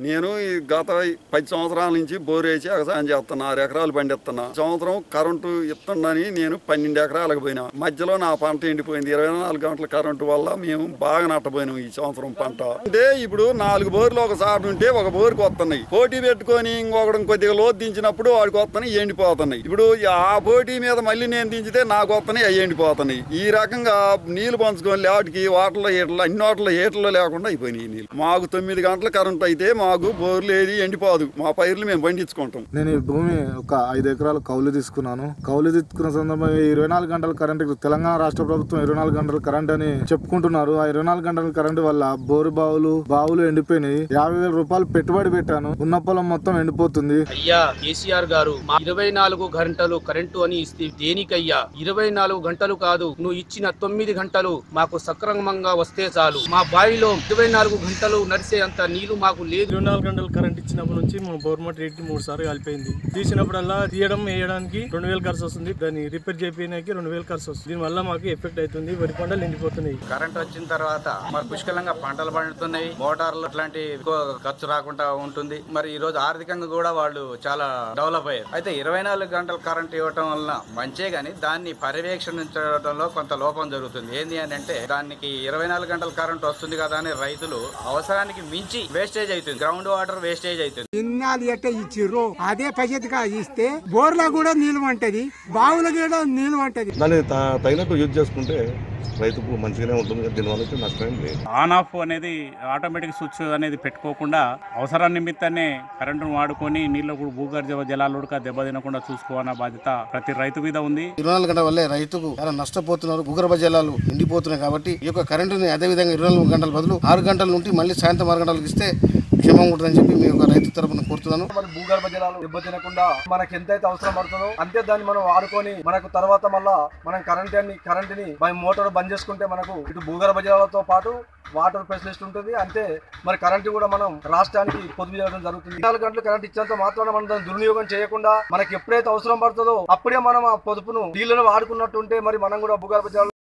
నేను ఈ గత 10 సంవత్సరాల నుంచి బోర్ వేసి వ్యవసాయం చేస్తున్నా, 6 ఎకరాలు పండిస్తున్నా. సంవత్సరం కరెంటు ఇస్తుండని నేను 12 ఎకరాలకు పోయినా. మధ్యలో నా పంట ఎండిపోయింది. 24 గంటల కరెంటు వల్ల మేము బాగా నట్టపోయినాం ఈ సంవత్సరం పంట. అంటే ఇప్పుడు 4 బోర్లు ఒకసారి ఉంటే ఒక బోర్కి వస్తున్నాయి. పోటీ పెట్టుకొని ఇంకొకటి కొద్దిగా లోతు దించినప్పుడు వాడికి వస్తున్నాయి, ఎండిపోతున్నాయి. ఇప్పుడు ఆ పోటీ మీద మళ్ళీ నేను దించితే నాకు వస్తున్నాయి, అవి ఎండిపోతున్నాయి. ఈ రకంగా నీళ్లు పంచుకొని లేవాటికి వాటర్లో హీటర్లు అన్ని వాటర్లో హీటర్లు లేకుండా అయిపోయినాయి ఈ నీళ్ళు. మాకు 9 గంటల కరెంట్ అయితే మాకు బోర్లు ఏది ఎండిపోదు. మా పైర్లు మేము పండించుకుంటాం. నేను ఈ భూమి ఒక 5 ఎకరాలు కౌలు తీసుకున్నాను. కౌలు తీసుకున్న సందర్భంగా 24 గంటల కరెంట్, తెలంగాణ రాష్ట్ర ప్రభుత్వం 24 గంటల కరెంట్ అని చెప్పుకుంటున్నారు. ఆ 24 గంటల కరెంట్ వల్ల బోరు బావులు ఎండిపోయినాయి. 50,000 రూపాయలు పెట్టుబడి పెట్టాను, ఉన్న పొలం మొత్తం ఎండిపోతుంది. అయ్యా కేసీఆర్ గారు, 24 గంటలు కరెంటు అని ఇస్తే దేనికయ్యా? 24 గంటలు కాదు, నువ్వు ఇచ్చిన 9 గంటలు మాకు సక్రమంగా వస్తే చాలు. మా బావిలో 24 గంటలు నడిసే అంత నీళ్లు మాకు లేదు. 24 గంటలు కరెంట్ ఇచ్చినప్పటి నుంచి మా గవర్నమెంట్ రేట్ 3 సార్లు కలిపోయింది. తీసినప్పుడల్లా తీయడం వేయడానికి 2,000 ఖర్చు వస్తుంది. దాన్ని రిపేర్ చేయడానికి 2,000 ఖర్చు వస్తుంది. దీని వల్ల మాకు ఎఫెక్ట్ అవుతుంది. వరి పంటలు ఎండిపోతున్నాయి. కరెంట్ వచ్చిన తర్వాత మరి పుష్కలంగా పంటలు పండుతున్నాయి. మోటార్లు అట్లాంటి ఖర్చు రాకుండా ఉంటుంది. మరి ఈ రోజు ఆర్థికంగా కూడా వాళ్ళు చాలా డెవలప్ అయ్యారు. అయితే 24 గంటలు కరెంట్ ఇవ్వటం వల్ల మంచే గానీ దాన్ని పర్యవేక్షించడంలో కొంత లోపం జరుగుతుంది. ఏంది అని అంటే దానికి 24 గంటల కరెంట్ వస్తుంది కదా అని రైతులు అవసరానికి మించి వేస్టేజ్ అవుతుంది. గ్రౌండ్ వాటర్ వేస్టేజ్ అవుతుంది. ఇన్నాళ్ళు ఎట్ట ఇచ్చిర్రు అదే పద్ధతిగా ఇస్తే బోర్లో కూడా నీళ్ళు ఉంటది, బావులో కూడా నీళ్ళు ఉంటది. దాన్ని తగినట్టు యూజ్ చేసుకుంటే రైతుకు మంచిగానే ఉంటుంది. దీనివల్ల నష్టం లేదు. ఆన్ ఆఫ్ అనేది ఆటోమేటిక్ స్విచ్ అనేది పెట్టుకోకుండా అవసరం నిమిత్తాన్ని కరెంటును వాడుకొని నీళ్ళు భూగర్భ జలాలు దెబ్బ తినకుండా చూసుకోవాలన్న బాధ్యత ప్రతి రైతు మీద ఉంది. 24 గంటల వల్లే రైతుకు చాలా నష్టపోతున్నారు. భూగర్భ జలాలు ఎండిపోతున్నాయి. కాబట్టి ఈ యొక్క కరెంటుని అదే విధంగా 24 గంటల బదులు 6 గంటల నుండి మళ్ళీ సాయంత్రం 6 గంటలకు ఇస్తే క్షేమం ఉంటుందని చెప్పి మీ యొక్క రైతు తరపున కోరుతున్నాను. మరి భూగర్భ జలాలు దెబ్బ తినకుండా మనకి ఎంతైతే అవసరం పడుతుందో అంతే దాన్ని మనం వాడుకొని మనకు తర్వాత మళ్ళా మనం కరెంట్ ని మోటార్ బంద్ చేసుకుంటే మనకు ఇటు భూగర్భ జలాలతో పాటు వాటర్ ఫెసిలిటీ ఉంటుంది. అంతే మరి కరెంట్ కూడా మనం రాష్ట్రానికి పొదుపు చేయడం జరుగుతుంది. 24 గంటలు కరెంట్ ఇచ్చేంత మాత్రాన మనం దాన్ని దుర్వినియోగం చేయకుండా మనకి ఎప్పుడైతే అవసరం పడుతుందో అప్పుడే మనం ఆ పొదుపును నీళ్లను వాడుకున్నట్టుంటే మరి మనం కూడా భూగర్భ జలాలు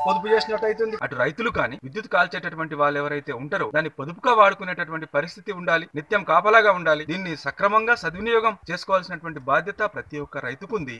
పొదుపు చేసినట్టు అవుతుంది. అటు రైతులు కానీ విద్యుత్ కాల్చేటటువంటి వాళ్ళు ఎవరైతే ఉంటారో దాన్ని పొదుపుగా వాడుకునేటటువంటి పరిస్థితి ఉండాలి. నిత్యం కాపలాగా ఉండాలి. దీన్ని సక్రమంగా సద్వినియోగం చేసుకోవాల్సినటువంటి బాధ్యత ప్రతి ఒక్క రైతుకుంది.